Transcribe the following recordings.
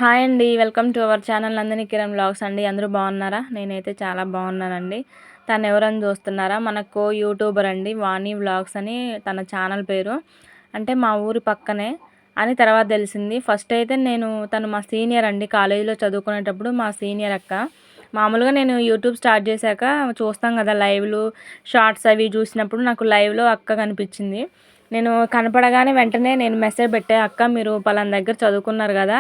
Hi అండి. Welcome to our channel Nandini Kiran vlogs అండి. అందరూ బాగున్నారా? నేనైతే చాలా బాగున్నానండి. తను ఎవరని చూస్తున్నారా? మన యూట్యూబర్ అండి, వాణి వ్లాగ్స్ అని తన ఛానల్ పేరు. అంటే మా ఊరి పక్కనే అని తర్వాత తెలిసింది. ఫస్ట్ అయితే తను మా సీనియర్ అండి. కాలేజీలో చదువుకునేటప్పుడు మా సీనియర్ అక్క. మామూలుగా నేను యూట్యూబ్ స్టార్ట్ చేశాక చూస్తాం కదా, లైవ్లు షార్ట్స్ అవి చూసినప్పుడు నాకు లైవ్లో అక్క కనిపించింది. నేను కనపడగానే వెంటనే నేను మెసేజ్ పెట్టా, అక్క మీరు పలానా దగ్గర చదువుకున్నారు కదా,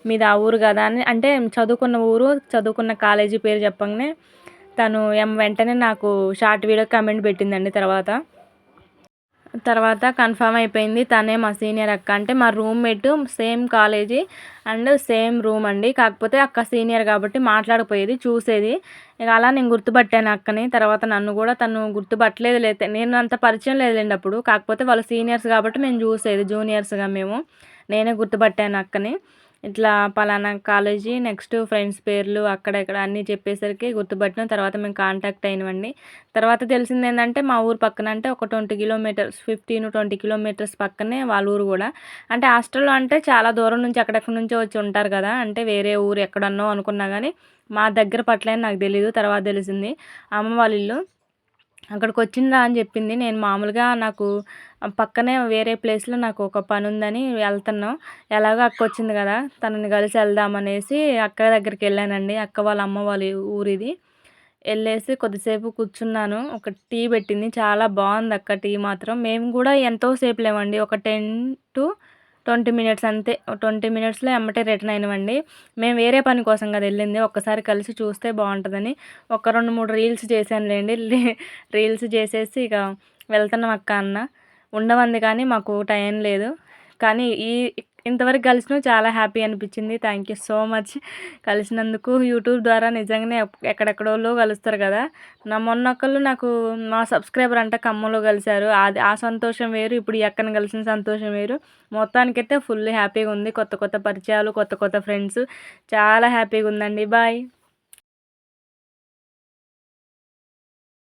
మీది ఆ ఊరు కదా అని. అంటే చదువుకున్న ఊరు, చదువుకున్న కాలేజీ పేరు చెప్పగానే తను వెంటనే నాకు షార్ట్ వీడియో కమెంట్ పెట్టిందండి. తర్వాత కన్ఫర్మ్ అయిపోయింది, తనే మా సీనియర్ అక్క. అంటే మా roommate, same college and same room అండి. కాకపోతే అక్క సీనియర్ కాబట్టి మాట్లాడకపోయేది, చూసేది. ఇక అలా నేను గుర్తుపట్టాను అక్కని. తర్వాత నన్ను కూడా తను గుర్తుపట్టలేదు. లేదు, నేను అంత పరిచయం లేదులేండి అప్పుడు. కాకపోతే వాళ్ళు సీనియర్స్ కాబట్టి మేము చూసేది, జూనియర్స్గా మేము. నేనే గుర్తుపట్టాను అక్కని. ఇట్లా పలానా కాలేజీ, నెక్స్ట్ ఫ్రెండ్స్ పేర్లు అక్కడ ఇక్కడ అన్నీ చెప్పేసరికి గుర్తుపట్టిన. తర్వాత మేము కాంటాక్ట్ అయినవండి. తర్వాత తెలిసింది ఏంటంటే మా ఊరు పక్కన, అంటే ఒక 20 కిలోమీటర్స్, 15-20 కిలోమీటర్స్ పక్కనే వాళ్ళ ఊరు కూడా. అంటే హాస్టల్లో అంటే చాలా దూరం నుంచి ఎక్కడెక్కడి నుంచో వచ్చి ఉంటారు కదా, అంటే వేరే ఊరు ఎక్కడన్నో అనుకున్నా కానీ మా దగ్గర పట్లని నాకు తెలీదు. తర్వాత తెలిసింది అమ్మ వాళ్ళ ఇల్లు అక్కడికి వచ్చిందా అని చెప్పింది. నేను మామూలుగా నాకు పక్కనే వేరే ప్లేస్లో నాకు ఒక పని ఉందని వెళ్తున్నాం. ఎలాగో అక్క వచ్చింది కదా, తనని కలిసి వెళ్దామనేసి అక్క దగ్గరికి వెళ్ళానండి. అక్క వాళ్ళ అమ్మ వాళ్ళ ఊరిది. వెళ్ళేసి కొద్దిసేపు కూర్చున్నాను. ఒక టీ పెట్టింది, చాలా బాగుంది అక్క టీ మాత్రం. మేము కూడా ఎంతో సేపు లేమండి, ఒక 10-20 మినిట్స్ అంతే. 20 మినిట్స్లో ఎమ్మటే రిటర్న్ అయినవండి. మేము వేరే పని కోసం కదా వెళ్ళింది, ఒక్కసారి కలిసి చూస్తే బాగుంటుందని ఒక 2-3 రీల్స్ చేశానులేండి. రీల్స్ చేసేసి ఇక వెళ్తున్నాం అక్క అన్న. ఉండమంది కానీ మాకు టైం లేదు. కానీ ఇంతవరకు కలిసినాం, చాలా హ్యాపీ అనిపించింది. థ్యాంక్ యూ సో మచ్ కలిసినందుకు. యూట్యూబ్ ద్వారా నిజంగానే ఎక్కడెక్కడోళ్ళు కలుస్తారు కదా. మొన్నొక్కళ్ళు నాకు మా సబ్స్క్రైబర్ అంట ఖమ్మంలో కలిశారు. అది ఆ సంతోషం వేరు, ఇప్పుడు ఈ అక్కని కలిసిన సంతోషం వేరు. మొత్తానికైతే ఫుల్ హ్యాపీగా ఉంది. కొత్త కొత్త పరిచయాలు, కొత్త కొత్త ఫ్రెండ్స్, చాలా హ్యాపీగా ఉందండి. బాయ్.